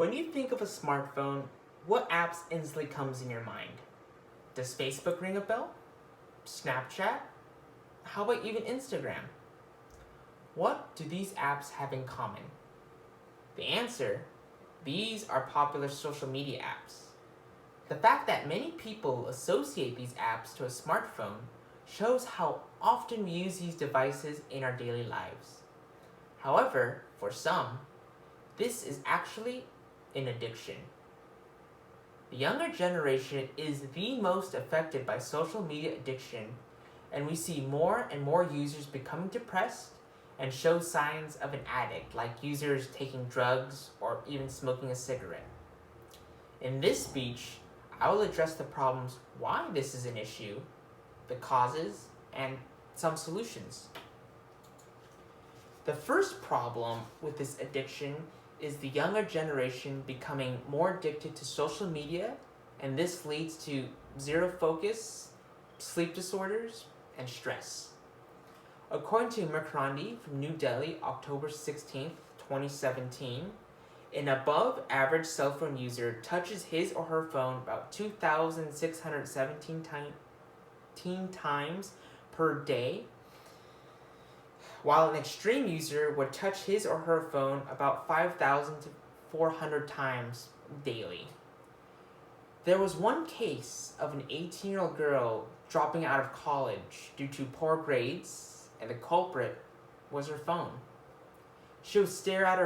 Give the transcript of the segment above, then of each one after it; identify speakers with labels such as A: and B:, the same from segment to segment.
A: When you think of a smartphone, what apps instantly comes in your mind? Does Facebook ring a bell? Snapchat? How about even Instagram? What do these apps have in common? The answer: these are popular social media apps. The fact that many people associate these apps to a smartphone shows how often we use these devices in our daily lives. However, for some, this is actually an addiction. The younger generation is the most affected by social media addiction, and we see more and more users becoming depressed and show signs of an addict, like users taking drugs or even smoking a cigarette. In this speech, I will address the problems why this is an issue, the causes, and some solutions. The first problem with this addiction is the younger generation becoming more addicted to social media, and this leads to zero focus, sleep disorders, and stress. According to Mercrandi from New Delhi, October 16th, 2017, an above average cell phone user touches his or her phone about 2,617 times per day, while an extreme user would touch his or her phone about 5,400 times daily. There was one case of an 18-year-old girl dropping out of college due to poor grades, and the culprit was her phone. She would stare at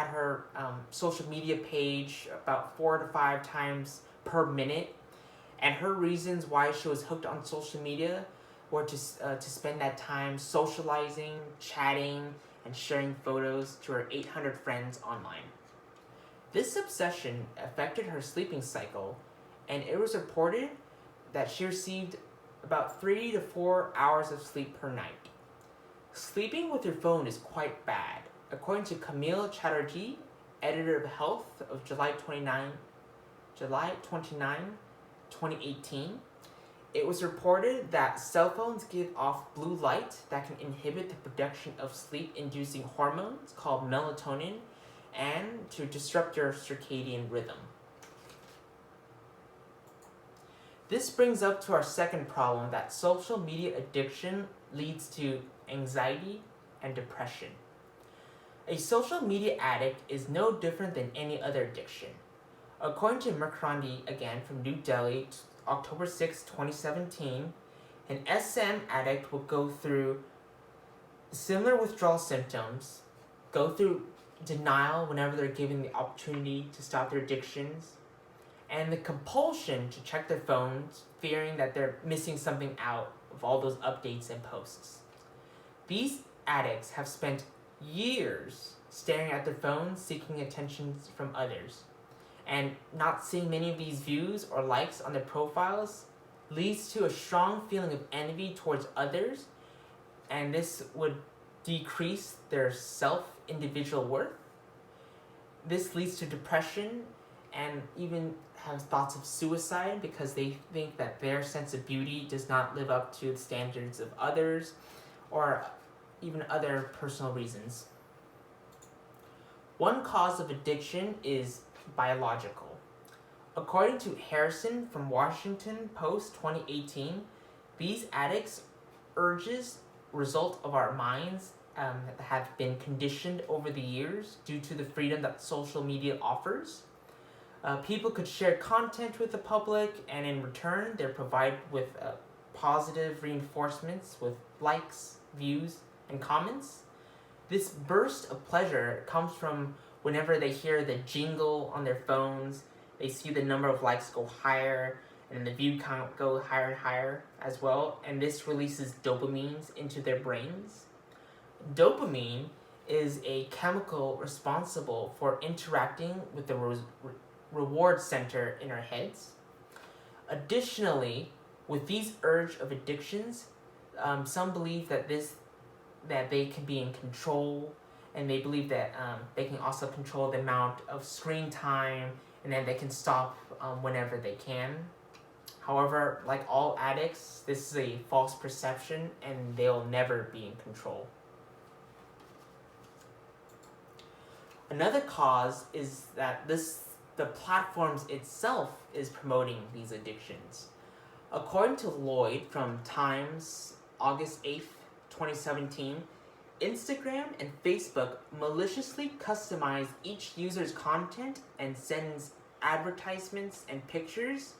A: her social media page about 4 to 5 times per minute, and her reasons why she was hooked on social media were to spend that time socializing, chatting, and sharing photos to her 800 friends online. This obsession affected her sleeping cycle, and it was reported that she received about 3 to 4 hours of sleep per night. Sleeping with your phone is quite bad. According to Camille Chatterjee, editor of Health of July 29, 2018, it was reported that cell phones give off blue light that can inhibit the production of sleep-inducing hormones called melatonin and to disrupt your circadian rhythm. This brings up to our second problem, that social media addiction leads to anxiety and depression. A social media addict is no different than any other addiction. According to Mercrandi, again from New Delhi, October 6, 2017, an SM addict will go through similar withdrawal symptoms, go through denial whenever they're given the opportunity to stop their addictions, and the compulsion to check their phones, fearing that they're missing something out of all those updates and posts. These addicts have spent years staring at their phones, seeking attention from others, and not seeing many of these views or likes on their profiles leads to a strong feeling of envy towards others, and this would decrease their individual worth. This leads to depression and even have thoughts of suicide because they think that their sense of beauty does not live up to the standards of others, or even other personal reasons. One cause of addiction is biological. According to Harrison from Washington Post 2018, these addicts' urges result of our minds that have been conditioned over the years due to the freedom that social media offers. People could share content with the public, and in return, they're provided with positive reinforcements with likes, views, and comments. This burst of pleasure comes from whenever they hear the jingle on their phones, they see the number of likes go higher, and the view count go higher and higher as well, and this releases dopamines into their brains. Dopamine is a chemical responsible for interacting with the reward center in our heads. Additionally, with these urge of addictions, some believe that they can be in control, and they believe that they can also control the amount of screen time, and then they can stop whenever they can. However, like all addicts, this is a false perception, and they'll never be in control. Another cause is that the platforms itself is promoting these addictions. According to Lloyd from Times, August 8th, 2017, Instagram and Facebook maliciously customize each user's content and sends advertisements and pictures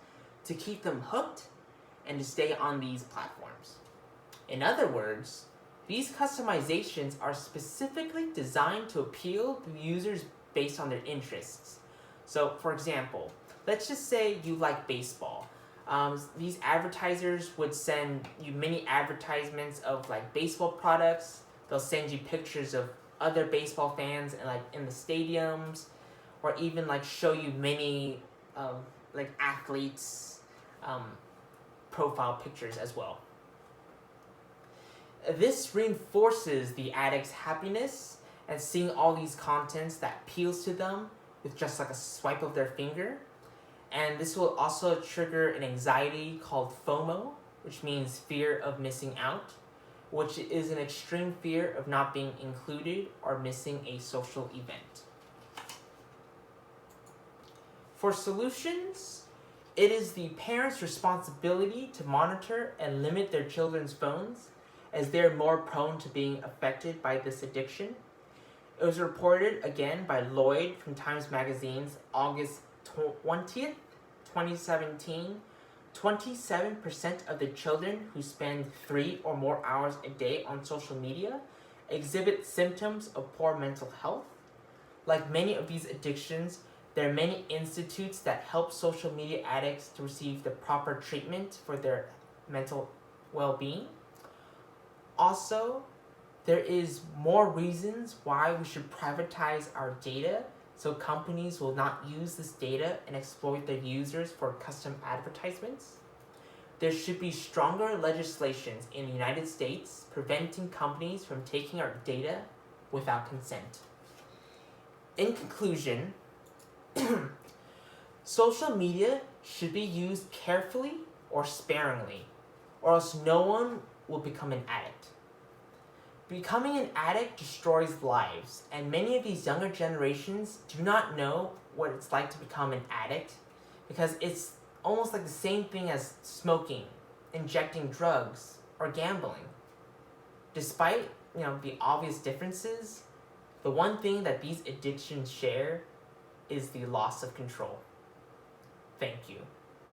A: to keep them hooked and to stay on these platforms. In other words, these customizations are specifically designed to appeal to users based on their interests. So, for example, let's just say you like baseball. These advertisers would send you many advertisements of like baseball products. They'll send you pictures of other baseball fans and like in the stadiums, or even like show you many like athletes profile pictures as well. This reinforces the addict's happiness and seeing all these contents that appeals to them with just like a swipe of their finger. And this will also trigger an anxiety called FOMO, which means fear of missing out, which is an extreme fear of not being included or missing a social event. For solutions, it is the parents' responsibility to monitor and limit their children's phones, as they're more prone to being affected by this addiction. It was reported again by Lloyd from Times Magazine's August 20th, 2017. 27% of the children who spend 3 or more hours a day on social media exhibit symptoms of poor mental health. Like many of these addictions, there are many institutes that help social media addicts to receive the proper treatment for their mental well-being. Also, there is more reasons why we should privatize our data so companies will not use this data and exploit their users for custom advertisements. There should be stronger legislations in the United States preventing companies from taking our data without consent. In conclusion, social media should be used carefully or sparingly, or else no one will become an addict. Becoming an addict destroys lives, and many of these younger generations do not know what it's like to become an addict, because it's almost like the same thing as smoking, injecting drugs, or gambling. Despite, the obvious differences, the one thing that these addictions share is the loss of control. Thank you.